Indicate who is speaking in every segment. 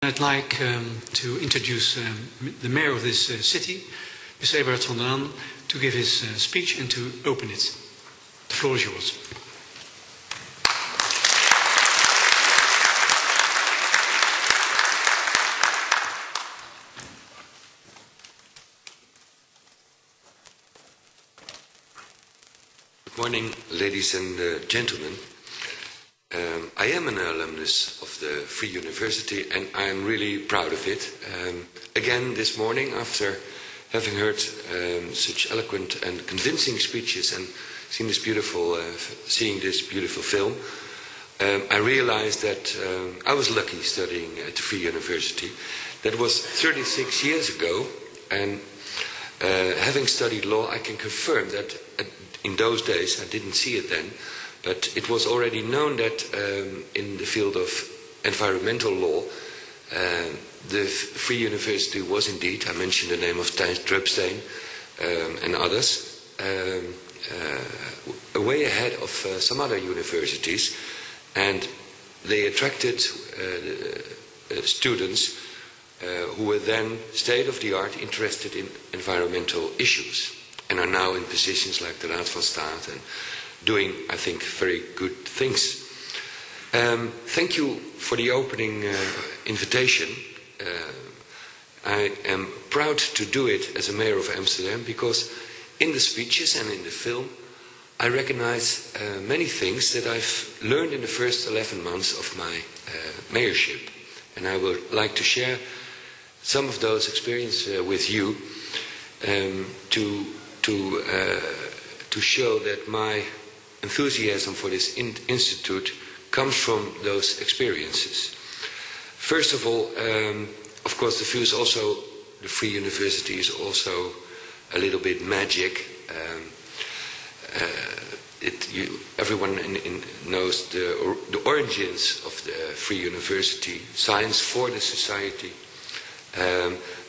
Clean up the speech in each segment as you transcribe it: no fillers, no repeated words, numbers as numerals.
Speaker 1: I'd like to introduce the mayor of this city, Mr. Eberhart van Laan, to give his speech and to open it. The floor is yours.
Speaker 2: Good morning, ladies and gentlemen. I am an alumnus of the Free University and I am really proud of it. Again this morning, after having heard such eloquent and convincing speeches and seeing this beautiful film, I realized that I was lucky studying at the Free University. That was 36 years ago, and having studied law, I can confirm that in those days, I didn't see it then, but it was already known that in the field of environmental law, the Free University was indeed, I mentioned the name of Thijs Drupsteen and others, way ahead of some other universities, and they attracted students who were then state-of-the-art interested in environmental issues and are now in positions like the Raad van State and doing, I think, very good things. Thank you for the opening invitation. I am proud to do it as a mayor of Amsterdam because in the speeches and in the film I recognize many things that I've learned in the first 11 months of my mayorship, and I would like to share some of those experiences with you to show that my enthusiasm for this institute comes from those experiences. First of all, of course, the Free University is also a little bit magic. Everyone knows the origins of the Free University, science for the society.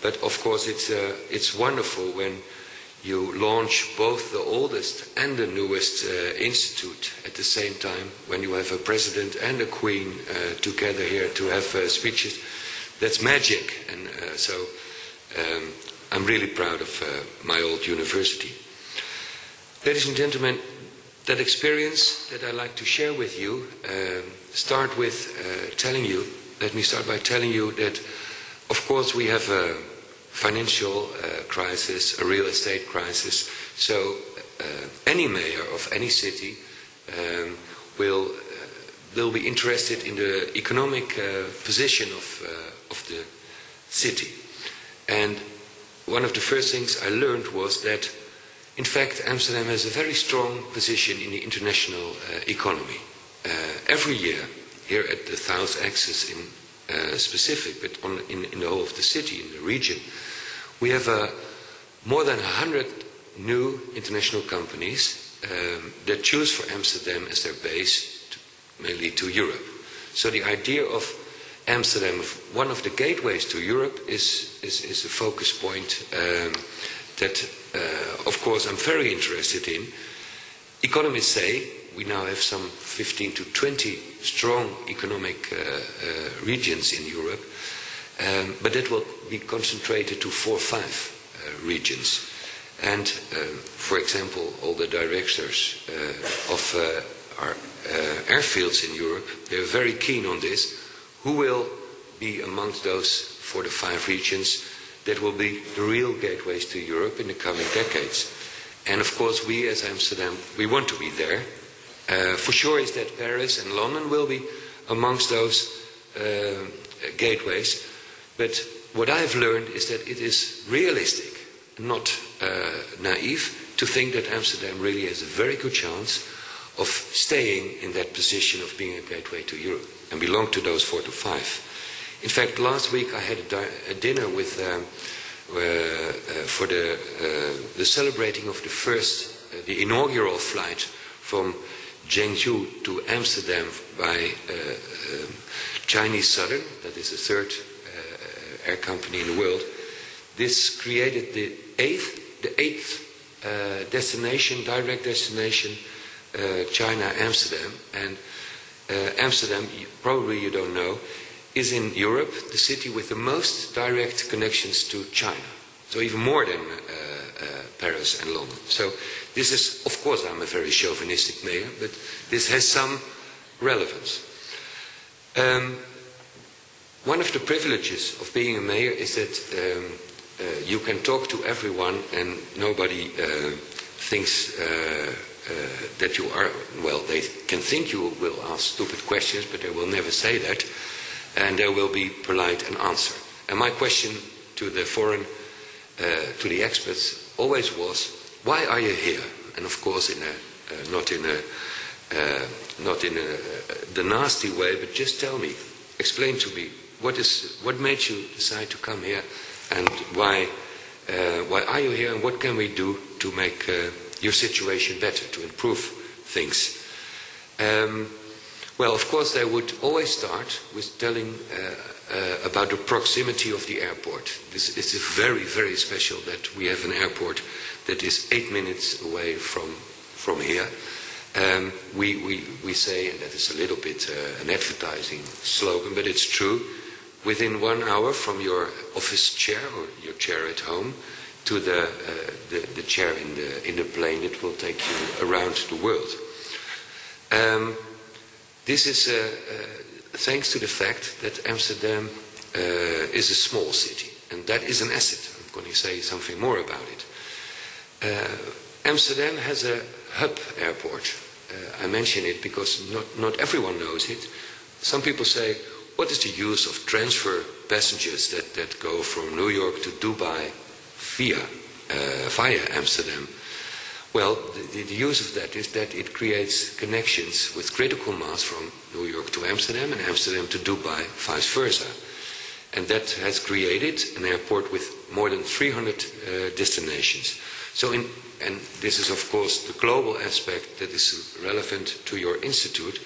Speaker 2: But of course, it's wonderful when you launch both the oldest and the newest institute at the same time, when you have a president and a queen together here to have speeches. That's magic, and so I'm really proud of my old university. Ladies and gentlemen, that experience that I'd like to share with you, let me start by telling you that, of course, we have a financial crisis, a real estate crisis, so any mayor of any city will be interested in the economic position of the city. And one of the first things I learned was that, in fact, Amsterdam has a very strong position in the international economy. Every year, here at the South Axis in specific, but in the whole of the city, in the region, we have more than 100 new international companies that choose for Amsterdam as their base, mainly to Europe. So the idea of Amsterdam, one of the gateways to Europe, is a focus point that, of course, I'm very interested in. Economists say we now have some 15 to 20 strong economic regions in Europe, but that will be concentrated to 4 or 5 regions. And, for example, all the directors of our airfields in Europe, they're very keen on this. Who will be amongst those 4 to 5 regions that will be the real gateways to Europe in the coming decades? And of course, we as Amsterdam, we want to be there. For sure is that Paris and London will be amongst those gateways. But what I've learned is that it is realistic, not naive, to think that Amsterdam really has a very good chance of staying in that position of being a gateway to Europe and belong to those 4 to 5. In fact, last week I had a dinner with for the celebrating of the inaugural flight from Zhengzhou to Amsterdam by Chinese Southern, that is the third air company in the world. This created the eighth direct destination, China-Amsterdam. And Amsterdam, probably you don't know, is in Europe the city with the most direct connections to China. So even more than Paris and London. So this is, of course, I'm a very chauvinistic mayor, but this has some relevance. One of the privileges of being a mayor is that you can talk to everyone and nobody thinks that you are, well, they can think you will ask stupid questions, but they will never say that, and they will be polite and answer. And my question to the to the experts always was, why are you here? And of course, not in the nasty way, but just tell me, explain to me, what made you decide to come here, and why are you here, and what can we do to make your situation better, to improve things? Well, of course, they would always start with telling about the proximity of the airport. It's very, very special that we have an airport that is 8 minutes away from here. We say, and that is a little bit an advertising slogan, but it's true, within 1 hour from your office chair or your chair at home to the chair in the plane, it will take you around the world. This is thanks to the fact that Amsterdam is a small city, and that is an asset. I'm going to say something more about it. Amsterdam has a hub airport. I mention it because not everyone knows it. Some people say, what is the use of transfer passengers that go from New York to Dubai via Amsterdam? Well, the use of that is that it creates connections with critical mass from New York to Amsterdam and Amsterdam to Dubai, vice versa. And that has created an airport with more than 300 destinations. So, and this is of course the global aspect that is relevant to your institute.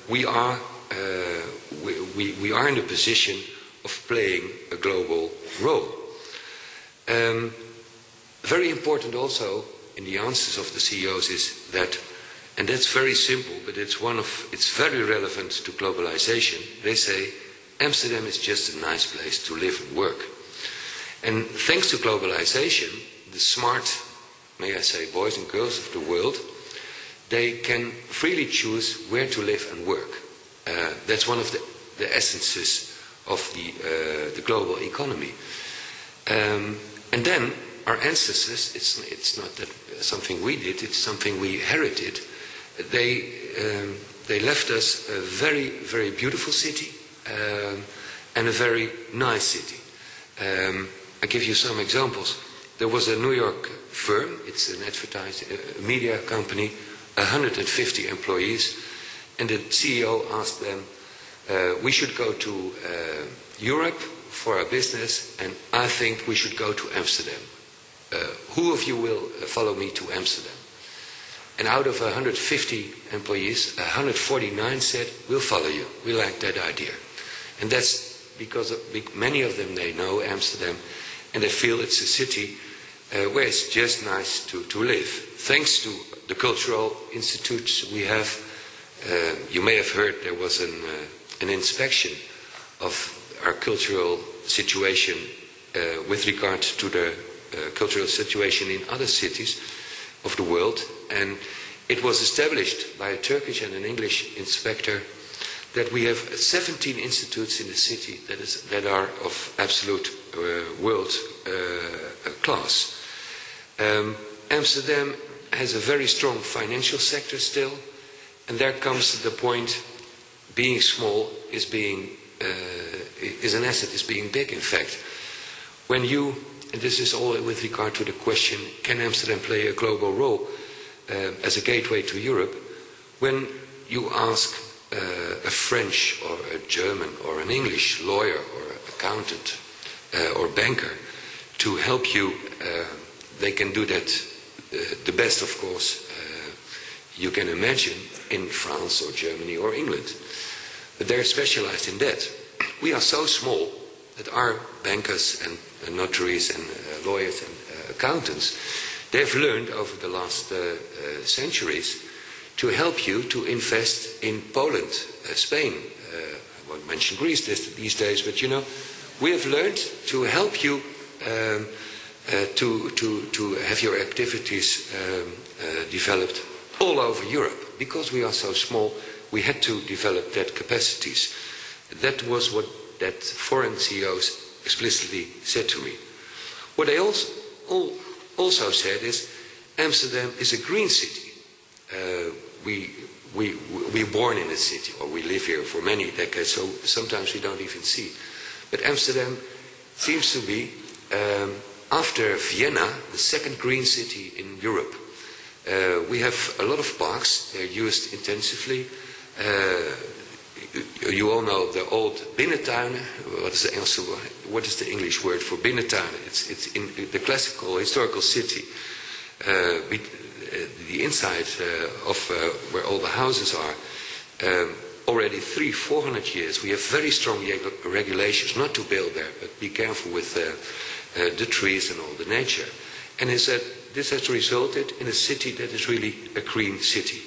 Speaker 2: We are in the position of playing a global role. Very important also in the answers of the CEOs is that, and that's very simple, but it's very relevant to globalization. They say Amsterdam is just a nice place to live and work. And thanks to globalization, the smart, may I say, boys and girls of the world, they can freely choose where to live and work. That's one of the essences of the global economy. And then our ancestors, it's not that something we did, it's something we inherited. They left us a very, very beautiful city and a very nice city. I give you some examples. There was a New York firm, it's an advertising media company, 150 employees, and the CEO asked them, we should go to Europe for our business, and I think we should go to Amsterdam. Who of you will follow me to Amsterdam? And out of 150 employees, 149 said, we'll follow you. We like that idea. And that's because many of them, they know Amsterdam, and they feel it's a city where it's just nice to live. Thanks to the cultural institutes we have, you may have heard there was an inspection of our cultural situation with regard to the cultural situation in other cities of the world, and it was established by a Turkish and an English inspector that we have 17 institutes in the city that are of absolute world class. Amsterdam has a very strong financial sector still, and there comes the point, being small is an asset, is being big in fact. When you, and this is all with regard to the question, can Amsterdam play a global role as a gateway to Europe? When you ask a French or a German or an English lawyer or accountant or banker to help you, they can do that the best, of course, you can imagine in France or Germany or England. But they're specialized in that. We are so small that our bankers and notaries and lawyers and accountants, they've learned over the last centuries to help you to invest in Poland, Spain, mention Greece these days, but you know, we have learned to help you to have your activities developed all over Europe. Because we are so small, we had to develop that capacities. That was what that foreign CEOs explicitly said to me. What they also said is, Amsterdam is a green city. We're born in a city, or we live here for many decades, so sometimes we don't even see. But Amsterdam seems to be, after Vienna, the second green city in Europe. We have a lot of parks. They're used intensively. You all know the old binnentuinen. What is the English word for binnentuinen? It's in the classical historical city. The inside of where all the houses are, already 300-400 years, we have very strong regulations not to build there, but be careful with the trees and all the nature. And he said this has resulted in a city that is really a green city.